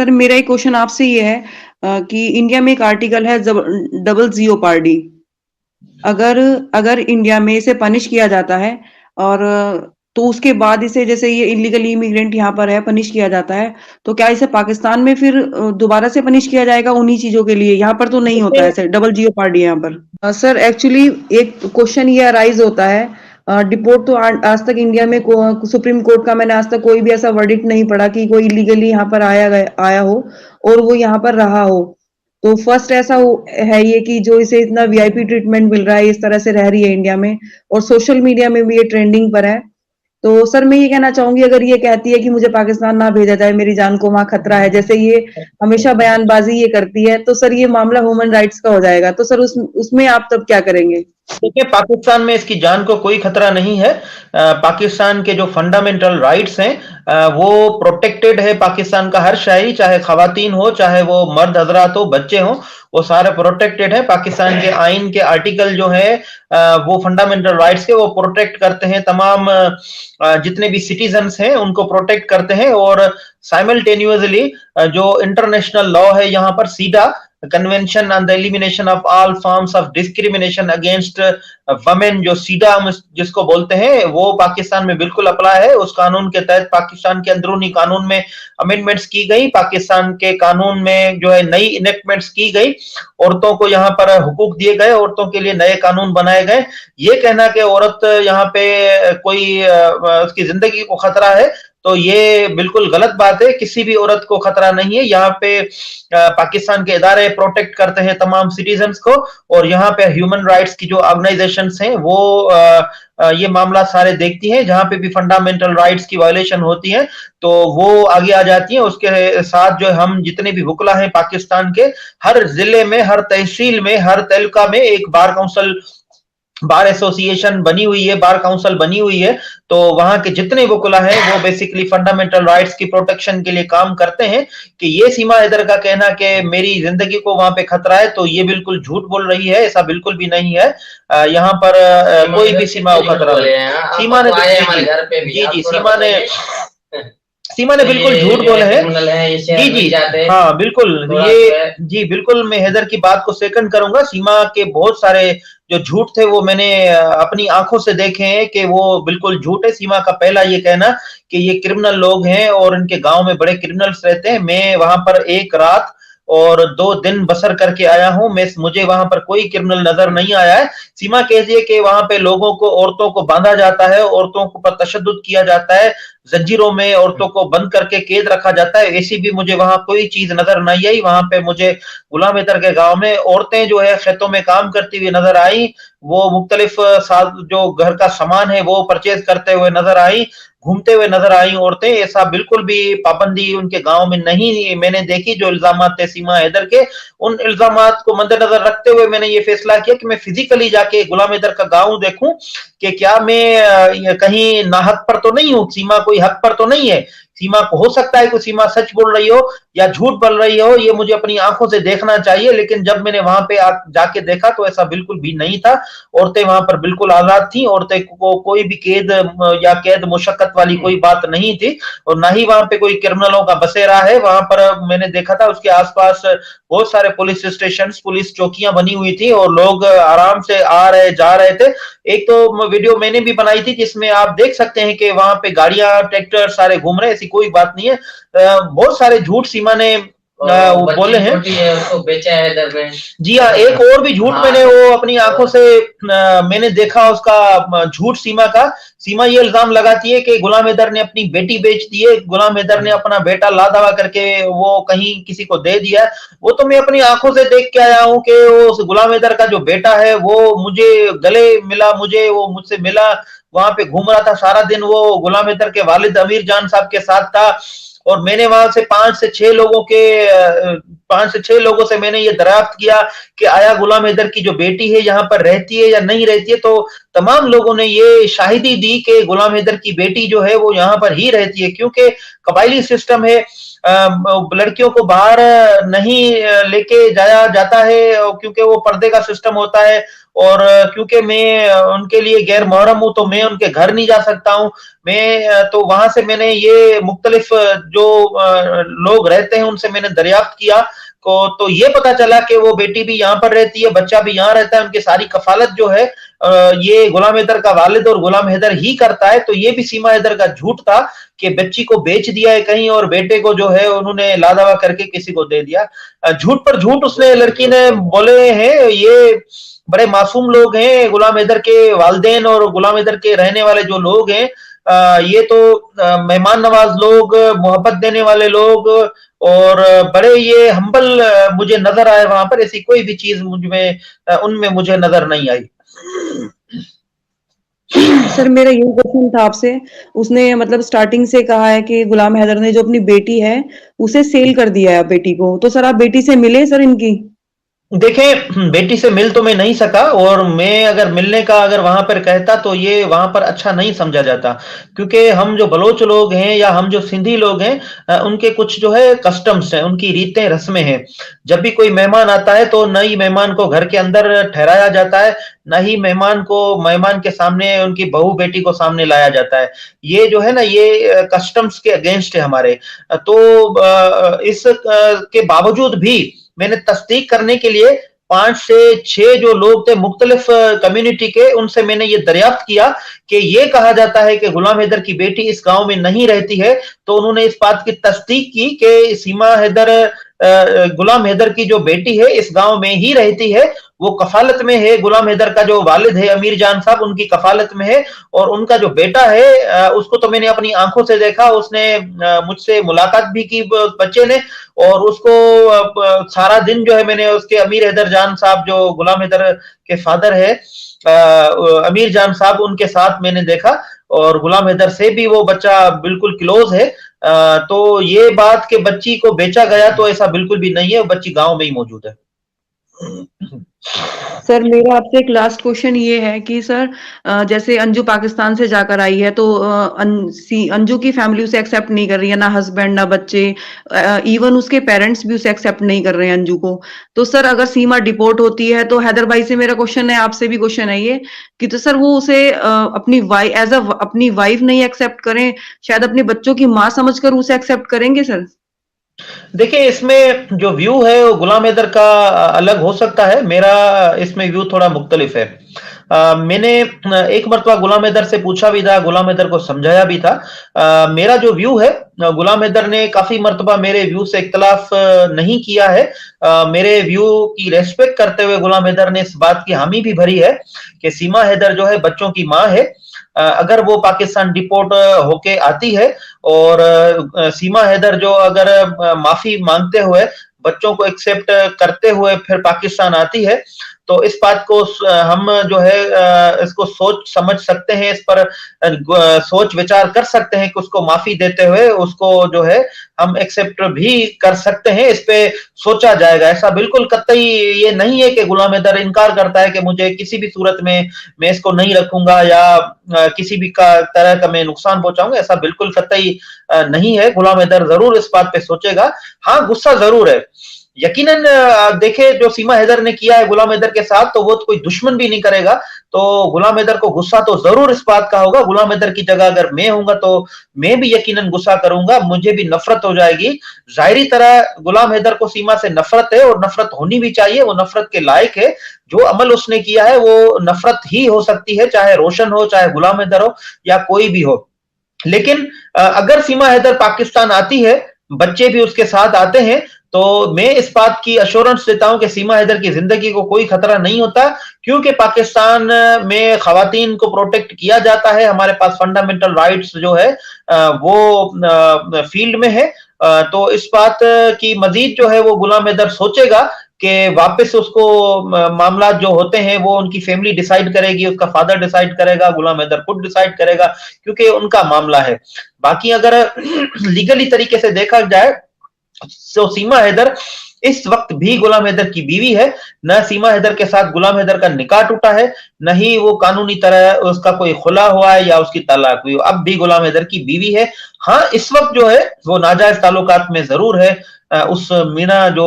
Sir मेरा एक question आपसे ये है कि इंडिया में एक आर्टिकल है डबल जियोपार्डी। अगर अगर इंडिया में इसे पनिश किया जाता है और तो उसके बाद इसे जैसे ये इलीगली इमिग्रेंट यहाँ पर है पनिश किया जाता है, तो क्या इसे पाकिस्तान में फिर दोबारा से पनिश किया जाएगा उन्हीं चीजों के लिए? यहाँ पर तो नहीं होता है देखिए, सर, डबल जियोपार्डी यहाँ पर। सर एक्चुअली एक क्वेश्चन ये अराइज होता है। डिपोर्ट तो आज तक इंडिया में सुप्रीम कोर्ट का मैंने आज तक कोई भी ऐसा वर्डिक्ट नहीं पढ़ा कि कोई इलीगली यहाँ पर आया हो और वो यहाँ पर रहा हो। तो फर्स्ट ऐसा है ये कि जो इसे इतना वीआईपी ट्रीटमेंट मिल रहा है, इस तरह से रह रही है इंडिया में, और सोशल मीडिया में भी ये ट्रेंडिंग पर है। तो सर मैं ये कहना चाहूंगी, अगर ये कहती है कि मुझे पाकिस्तान ना भेजा जाए, मेरी जान को वहां खतरा है, जैसे ये हमेशा बयानबाजी ये करती है, तो सर ये मामला ह्यूमन राइट्स का हो जाएगा। तो सर उसमें आप तब क्या करेंगे? देखिए, पाकिस्तान में इसकी जान को कोई खतरा नहीं है। पाकिस्तान के जो फंडामेंटल राइट्स हैं वो प्रोटेक्टेड है। पाकिस्तान का हर शहरी, चाहे खवातीन हो, चाहे वो मर्द हजरात हो, बच्चे हो, वो सारे प्रोटेक्टेड है। पाकिस्तान के आइन के आर्टिकल जो है वो फंडामेंटल राइट्स के वो प्रोटेक्ट करते हैं। तमाम जितने भी सिटीजन्स हैं उनको प्रोटेक्ट करते हैं। और साइमल्टेनियसली जो इंटरनेशनल लॉ है यहाँ पर, CEDAW convention on the elimination of all forms of discrimination against women, जो सीडा जिसको बोलते हैं, वो पाकिस्तान में बिल्कुल अप्लाई है। उस कानून के तहत पाकिस्तान के अंदरूनी कानून में अमेंडमेंट्स की गई, पाकिस्तान के कानून में जो है नई इनेक्टमेंट्स की गई, औरतों को यहाँ पर हुकूक दिए गए, औरतों के लिए नए कानून बनाए गए। ये कहना कि औरत यहाँ पे कोई उसकी जिंदगी को खतरा है, तो ये बिल्कुल गलत बात है। किसी भी औरत को खतरा नहीं है। यहाँ पे पाकिस्तान के इदारे प्रोटेक्ट करते हैं तमाम सिटीजन्स को, और यहाँ पे ह्यूमन राइट्स की जो ऑर्गेनाइजेशंस हैं वो ये मामला सारे देखती हैं। जहाँ पे भी फंडामेंटल राइट्स की वायलेशन होती है तो वो आगे आ जाती है। उसके साथ जो हम जितने भी वुकला हैं पाकिस्तान के, हर जिले में, हर तहसील में, हर तहलका में एक बार एसोसिएशन बनी हुई है, बार काउंसिल बनी हुई है। तो वहां के जितने वकुला हैं वो बेसिकली फंडामेंटल राइट्स की प्रोटेक्शन के लिए काम करते हैं। कि ये सीमा हैदर का कहना कि मेरी जिंदगी को वहां पे खतरा है, तो ये बिल्कुल झूठ बोल रही है। ऐसा बिल्कुल भी नहीं है। यहाँ पर कोई भी सीमा को खतरा नहीं। सीमा ने जी सीमा ने बिल्कुल झूठ बोले हैं। जी हाँ बिल्कुल, ये जी बिल्कुल मैं हैदर की बात को सेकंड करूंगा। सीमा के बहुत सारे जो झूठ थे वो मैंने अपनी आंखों से देखे हैं कि वो बिल्कुल झूठ है। सीमा का पहला ये कहना कि ये क्रिमिनल लोग हैं और इनके गांव में बड़े क्रिमिनल्स रहते हैं। मैं वहां पर एक रात और 2 दिन बसर करके आया हूं, मुझे वहां पर कोई क्रिमिनल नजर नहीं आया है। सीमा कहती है कि वहां पे लोगों को, औरतों को बांधा जाता है, औरतों को पर तशद्दुद किया जाता है, जंजीरों में औरतों को बंद करके कैद रखा जाता है। ऐसी भी मुझे वहां कोई चीज नजर नहीं आई। वहां पे मुझे गुलाम हैदर के गांव में औरतें जो है खेतों में काम करती हुई नजर आई। वो मुख्तलिफ जो घर का सामान है वो परचेज करते हुए नजर आई, घूमते हुए नजर आई औरतें। ऐसा बिल्कुल भी पाबंदी उनके गांव में नहीं मैंने देखी। जो इल्जामात थे सीमा हैदर के, उन इल्जामात को मद्देनजर रखते हुए मैंने ये फैसला किया कि मैं फिजिकली जाके गुलाम हैदर का गांव देखूं कि क्या मैं कहीं नाहक पर तो नहीं हूं, सीमा कोई हक पर तो नहीं है। सीमा को हो सकता है कि सीमा सच बोल रही हो या झूठ बोल रही हो, ये मुझे अपनी आंखों से देखना चाहिए। लेकिन जब मैंने वहां पे जाके देखा तो ऐसा बिल्कुल भी नहीं था। औरतें वहां पर बिल्कुल आजाद थी। औरतें को कोई भी कैद मुशक्कत वाली कोई बात नहीं थी, और ना ही वहां पे कोई क्रिमिनलों का बसेरा है। वहां पर मैंने देखा था उसके आसपास बहुत सारे पुलिस स्टेशन, पुलिस चौकियां बनी हुई थी और लोग आराम से आ रहे जा रहे थे। एक तो वीडियो मैंने भी बनाई थी जिसमें आप देख सकते हैं कि वहां पे गाड़ियां, ट्रैक्टर सारे घूम रहे हैं। ऐसी कोई बात नहीं है। बहुत सारे झूठ सीमा ने बोले हैं, उसको बेचा है इधर में। जी हाँ, एक और भी झूठ मैंने वो अपनी आंखों से मैंने देखा उसका झूठ सीमा का। सीमा ये इल्जाम लगाती है कि गुलाम हैदर ने अपनी बेटी बेच दी है, गुलाम हैदर ने अपना बेटा ला दवा करके वो कहीं किसी को दे दिया। वो तो मैं अपनी आंखों से देख के आया हूँ कि वो गुलाम हैदर का जो बेटा है वो मुझे गले मिला, वो मुझसे मिला, वहां पे घूम रहा था सारा दिन। वो गुलाम हैदर के वालिद अमीर जान साहब के साथ था, और मैंने वहां से 5 से 6 लोगों से मैंने ये दरियाफ्त किया कि आया गुलाम हैदर की जो बेटी है यहाँ पर रहती है या नहीं रहती है। तो तमाम लोगों ने ये शाहिदी दी कि गुलाम हैदर की बेटी जो है वो यहाँ पर ही रहती है, क्योंकि कबायली सिस्टम है, लड़कियों को बाहर नहीं लेके जाया जाता है, क्योंकि वो पर्दे का सिस्टम होता है, और क्योंकि मैं उनके लिए गैर मुहर्रम हूं तो मैं उनके घर नहीं जा सकता हूं। मैं तो वहां से मैंने ये मुख्तलिफ जो लोग रहते हैं उनसे मैंने दरियाफ्त किया को, तो ये पता चला कि वो बेटी भी यहाँ पर रहती है, बच्चा भी यहाँ रहता है, उनकी सारी कफालत जो है ये गुलाम हैदर का वालिद और गुलाम हैदर ही करता है। तो ये भी सीमा हैदर का झूठ था कि बच्ची को बेच दिया है कहीं और बेटे को जो है उन्होंने लादावा करके किसी को दे दिया। झूठ पर झूठ उसने लड़की ने बोले हैं। ये बड़े मासूम लोग हैं गुलाम हैदर के वालिदैन और गुलाम हैदर के रहने वाले जो लोग हैं, ये तो मेहमान नवाज लोग, मोहब्बत देने वाले लोग, और बड़े ये हम्बल मुझे नजर आए वहां पर। ऐसी कोई भी चीज मुझमें उनमें मुझे नजर नहीं आई। सर मेरा यही क्वेश्चन था आपसे। उसने मतलब स्टार्टिंग से कहा है कि गुलाम हैदर ने जो अपनी बेटी है उसे सेल कर दिया है बेटी को, तो सर आप बेटी से मिले सर इनकी? देखें, बेटी से मिल तो मैं नहीं सका, और मैं अगर मिलने का अगर वहां पर कहता तो ये वहां पर अच्छा नहीं समझा जाता, क्योंकि हम जो बलोच लोग हैं या हम जो सिंधी लोग हैं, उनके कुछ जो है कस्टम्स हैं, उनकी रीतें रस्में हैं। जब भी कोई मेहमान आता है तो नई मेहमान को घर के अंदर ठहराया जाता है, न ही मेहमान को मेहमान के सामने उनकी बहू बेटी को सामने लाया जाता है। ये जो है ना, ये कस्टम्स के अगेंस्ट है हमारे। तो इस के बावजूद भी मैंने तस्दीक करने के लिए 5 से 6 जो लोग थे मुख्तलिफ कम्युनिटी के, उनसे मैंने ये दरियाफ्त किया कि ये कहा जाता है कि गुलाम हैदर की बेटी इस गांव में नहीं रहती है। तो उन्होंने इस बात की तस्दीक की कि सीमा हैदर, गुलाम हैदर की जो बेटी है इस गांव में ही रहती है, वो कफालत में है। गुलाम हैदर का जो वालिद है अमीर जान साहब, उनकी कफालत में है, और उनका जो बेटा है उसको तो मैंने अपनी आंखों से देखा। उसने मुझसे मुलाकात भी की बच्चे ने, और उसको सारा दिन जो है मैंने उसके अमीर हैदर जान साहब जो गुलाम हैदर के फादर है, अमीर जान साहब, उनके साथ मैंने देखा, और गुलाम हैदर से भी वो बच्चा बिल्कुल क्लोज है। तो ये बात कि बच्ची को बेचा गया तो ऐसा बिल्कुल भी नहीं है, बच्ची गांव में ही मौजूद है। सर मेरा आपसे एक लास्ट क्वेश्चन ये है कि सर जैसे अंजू पाकिस्तान से जाकर आई है, तो अंजू की फैमिली उसे एक्सेप्ट नहीं कर रही है, ना हस्बैंड ना बच्चे, इवन उसके पेरेंट्स भी उसे एक्सेप्ट नहीं कर रहे हैं अंजू को। तो सर अगर सीमा डिपोर्ट होती है तो हैदर भाई से मेरा क्वेश्चन है, आपसे भी क्वेश्चन है ये कि तो सर वो उसे अपनी अपनी वाइफ नहीं एक्सेप्ट करें, शायद अपने बच्चों की माँ समझकर उसे एक्सेप्ट करेंगे सर? देखिए, इसमें जो व्यू है वो गुलाम हैदर का अलग हो सकता है, मेरा इसमें व्यू थोड़ा मुख्तलिफ है। मैंने एक मरतबा गुलाम हैदर से पूछा भी था, गुलाम हैदर को समझाया भी था। मेरा जो व्यू है, गुलाम हैदर ने काफी मरतबा मेरे व्यू से इख्तलाफ नहीं किया है। मेरे व्यू की रेस्पेक्ट करते हुए गुलाम हैदर ने इस बात की हामी भी भरी है कि सीमा हैदर जो है बच्चों की माँ है। अगर वो पाकिस्तान डिपोर्ट होके आती है, और सीमा हैदर जो अगर माफी मांगते हुए बच्चों को एक्सेप्ट करते हुए फिर पाकिस्तान आती है, तो इस बात को हम जो है इसको सोच समझ सकते हैं, इस पर सोच विचार कर सकते हैं कि उसको माफी देते हुए उसको जो है हम एक्सेप्ट भी कर सकते हैं। इस पे सोचा जाएगा। ऐसा बिल्कुल कतई ये नहीं है कि गुलाम हैदर इनकार करता है कि मुझे किसी भी सूरत में मैं इसको नहीं रखूंगा या किसी भी तरह का मैं नुकसान पहुंचाऊंगा, ऐसा बिल्कुल कतई नहीं है। गुलाम हैदर जरूर इस बात पे सोचेगा। हाँ, गुस्सा जरूर है यकीनन। देखे जो सीमा हैदर ने किया है गुलाम हैदर के साथ, तो वो तो कोई दुश्मन भी नहीं करेगा। तो गुलाम हैदर को गुस्सा तो जरूर इस बात का होगा। गुलाम हैदर की जगह अगर मैं होऊंगा तो मैं भी यकीनन गुस्सा करूंगा, मुझे भी नफरत हो जाएगी। जाहिरी तरह गुलाम हैदर को सीमा से नफरत है, और नफरत होनी भी चाहिए, वो नफरत के लायक है। जो अमल उसने किया है वो नफरत ही हो सकती है, चाहे रोशन हो, चाहे गुलाम हैदर हो, या कोई भी हो। लेकिन अगर सीमा हैदर पाकिस्तान आती है, बच्चे भी उसके साथ आते हैं, तो मैं इस बात की अश्योरेंस देता हूं कि सीमा हैदर की जिंदगी को कोई खतरा नहीं होता, क्योंकि पाकिस्तान में खवातीन को प्रोटेक्ट किया जाता है। हमारे पास फंडामेंटल राइट्स जो है वो फील्ड में है। तो इस बात की मजीद जो है वो गुलाम हैदर सोचेगा कि वापस उसको मामला जो होते हैं वो उनकी फैमिली डिसाइड करेगी, उसका फादर डिसाइड करेगा, गुलाम हैदर खुद डिसाइड करेगा, क्योंकि उनका मामला है। बाकी अगर लीगली तरीके से देखा जाए तो सीमा हैदर इस वक्त भी गुलाम हैदर की बीवी है। न सीमा हैदर के साथ गुलाम हैदर का निकाह टूटा है, न ही वो कानूनी तरह उसका कोई खुला हुआ है या उसकी तलाक हुई, अब भी गुलाम हैदर की बीवी है। हाँ, इस वक्त जो है वो नाजायज ताल्लुकात में जरूर है उस मीना जो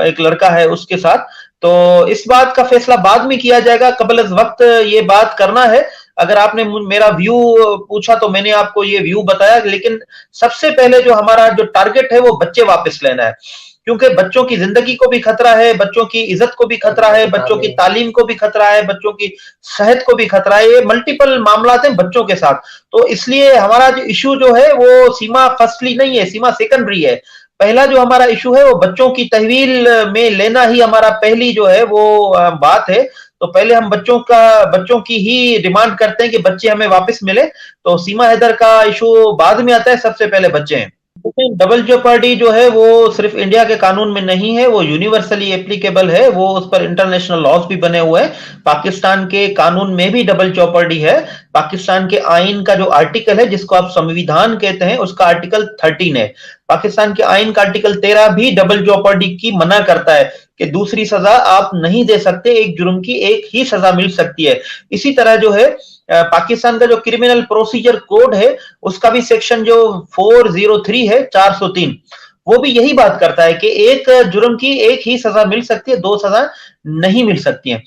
एक लड़का है उसके साथ। तो इस बात का फैसला बाद में किया जाएगा, कबल अज वक्त ये बात करना है। अगर आपने मेरा व्यू पूछा तो मैंने आपको ये व्यू बताया, लेकिन सबसे पहले जो हमारा जो टारगेट है वो बच्चे वापस लेना है, क्योंकि बच्चों की जिंदगी को भी खतरा है, बच्चों की इज्जत को भी खतरा है, बच्चों की तालीम को भी खतरा है, बच्चों की सेहत को भी खतरा है। ये मल्टीपल मामला हैं बच्चों के साथ। तो इसलिए हमारा जो इशू जो है वो सीमा फर्स्टली नहीं है, सीमा सेकेंडरी है। पहला जो हमारा इशू है वो बच्चों की तहवील में लेना ही हमारा पहली जो है वो बात है। तो पहले हम बच्चों की ही डिमांड करते हैं कि बच्चे हमें वापस मिले। तो सीमा हैदर का इशू बाद में आता है, सबसे पहले बच्चे हैं। डबल जेपर्डी जो है वो सिर्फ इंडिया के कानून में नहीं है, वो यूनिवर्सली एप्लीकेबल है, वो उस पर इंटरनेशनल लॉज भी बने हुए हैं। पाकिस्तान के कानून में भी डबल जेपर्डी है। पाकिस्तान के आइन का जो आर्टिकल है जिसको आप संविधान कहते हैं उसका आर्टिकल 13 है। पाकिस्तान के आइन का आर्टिकल 13 भी डबल जेपर्डी की मना करता है कि दूसरी सजा आप नहीं दे सकते, एक जुर्म की एक ही सजा मिल सकती है। इसी तरह जो है पाकिस्तान का जो क्रिमिनल प्रोसीजर कोड है उसका भी सेक्शन जो 403 है 403, वो भी यही बात करता है कि एक जुर्म की एक ही सजा मिल सकती है, दो सजा नहीं मिल सकती है।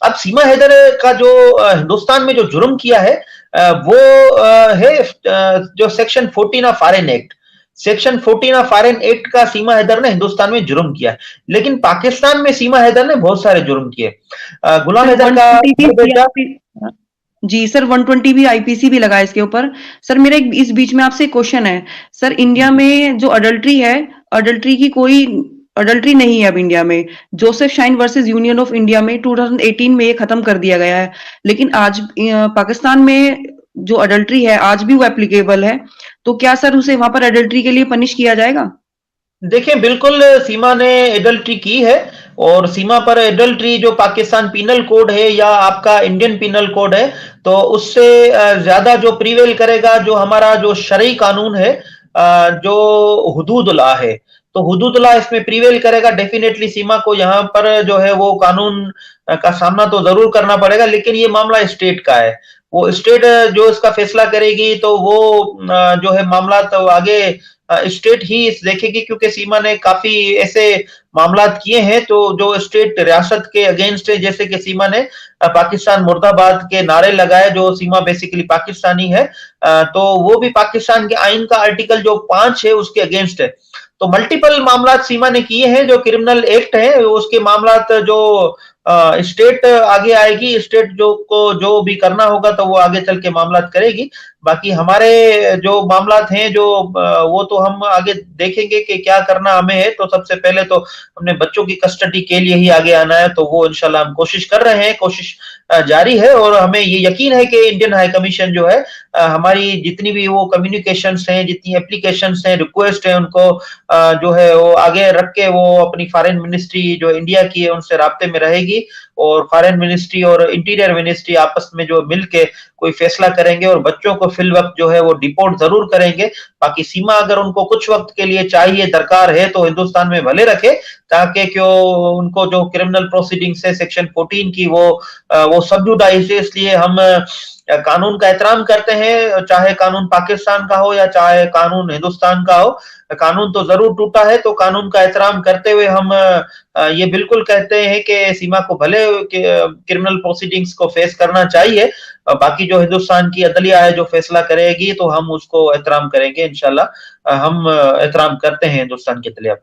अब सीमा हैदर का जो हिंदुस्तान में जो जुर्म किया है वो है जो section 14 of foreign act. Section 14 of foreign act का सीमा हैदर ने हिंदुस्तान में जुर्म किया है, लेकिन पाकिस्तान में सीमा हैदर ने बहुत सारे जुर्म किए। गुलाम हैदर का जी सर 120 भी आईपीसी भी लगा इसके ऊपर। सर मेरा इस बीच में आपसे क्वेश्चन है सर, इंडिया में जो अडल्ट्री है, अडल्ट्री की कोई अडल्ट्री नहीं है अब इंडिया में। Joseph shine versus union of India में 2018 में ये खत्म कर दिया गया है, लेकिन आज पाकिस्तान में जो अडल्ट्री है आज भी वो एप्लीकेबल है। तो क्या सर उसे वहां पर अडल्ट्री के लिए पनिश किया जाएगा? देखिए बिल्कुल सीमा ने एडल्ट्री की है, और सीमा पर एडल्ट्री जो पाकिस्तान पिनल कोड है या आपका इंडियन पिनल कोड है तो उससे ज्यादा जो प्रीवेल करेगा जो हमारा जो शरई कानून है, जो हुदूदुल्लाह है, तो हुदूदुल्लाह इसमें प्रीवेल करेगा। डेफिनेटली सीमा को यहाँ पर जो है वो कानून का सामना तो जरूर करना पड़ेगा, लेकिन ये मामला स्टेट का है, वो स्टेट जो इसका फैसला करेगी तो वो जो है मामला तो आगे स्टेट ही देखेगी, क्योंकि सीमा ने काफी ऐसे मामला किए हैं तो जो स्टेट रियासत के अगेंस्ट है, जैसे कि सीमा ने पाकिस्तान मुर्दाबाद के नारे लगाए, जो सीमा बेसिकली पाकिस्तानी है, तो वो भी पाकिस्तान के आइन का आर्टिकल जो 5 है उसके अगेंस्ट है। तो मल्टीपल मामला सीमा ने किए हैं, जो क्रिमिनल एक्ट है उसके मामला जो स्टेट आगे आएगी, स्टेट जो भी करना होगा तो वो आगे चल के मामला करेगी। बाकी हमारे जो मामला हैं जो वो तो हम आगे देखेंगे कि क्या करना हमें है। तो सबसे पहले तो हमने बच्चों की कस्टडी के लिए ही आगे आना है, तो वो इंशाल्लाह हम कोशिश कर रहे हैं, कोशिश जारी है, और हमें ये यकीन है कि इंडियन हाई कमीशन जो है हमारी जितनी भी वो कम्युनिकेशंस हैं, जितनी एप्लीकेशंस हैं, रिक्वेस्ट है, उनको जो है वो आगे रख के वो अपनी फॉरेन मिनिस्ट्री जो इंडिया की है उनसे राब्ते में रहेगी, और फॉरेन मिनिस्ट्री और इंटीरियर मिनिस्ट्री आपस में जो मिलके कोई फैसला करेंगे और बच्चों को फिल वक्त जो है वो डिपोर्ट जरूर करेंगे। बाकी सीमा अगर उनको कुछ वक्त के लिए चाहिए, दरकार है, तो हिंदुस्तान में भले रखे, ताकि क्यों उनको जो क्रिमिनल प्रोसीडिंग्स है सेक्शन 14 की वो सब जुडाइज है। इसलिए हम कानून का एहतराम करते हैं, चाहे कानून पाकिस्तान का हो या चाहे कानून हिंदुस्तान का हो। कानून तो जरूर टूटा है, तो कानून का एहतराम करते हुए हम ये बिल्कुल कहते हैं कि सीमा को भले क्रिमिनल प्रोसीडिंग्स को फेस करना चाहिए, बाकी जो हिंदुस्तान की अदलिया है जो फैसला करेगी तो हम उसको एहतराम करेंगे इंशाल्लाह। हम एहतराम करते हैं हिंदुस्तान की अदलिया।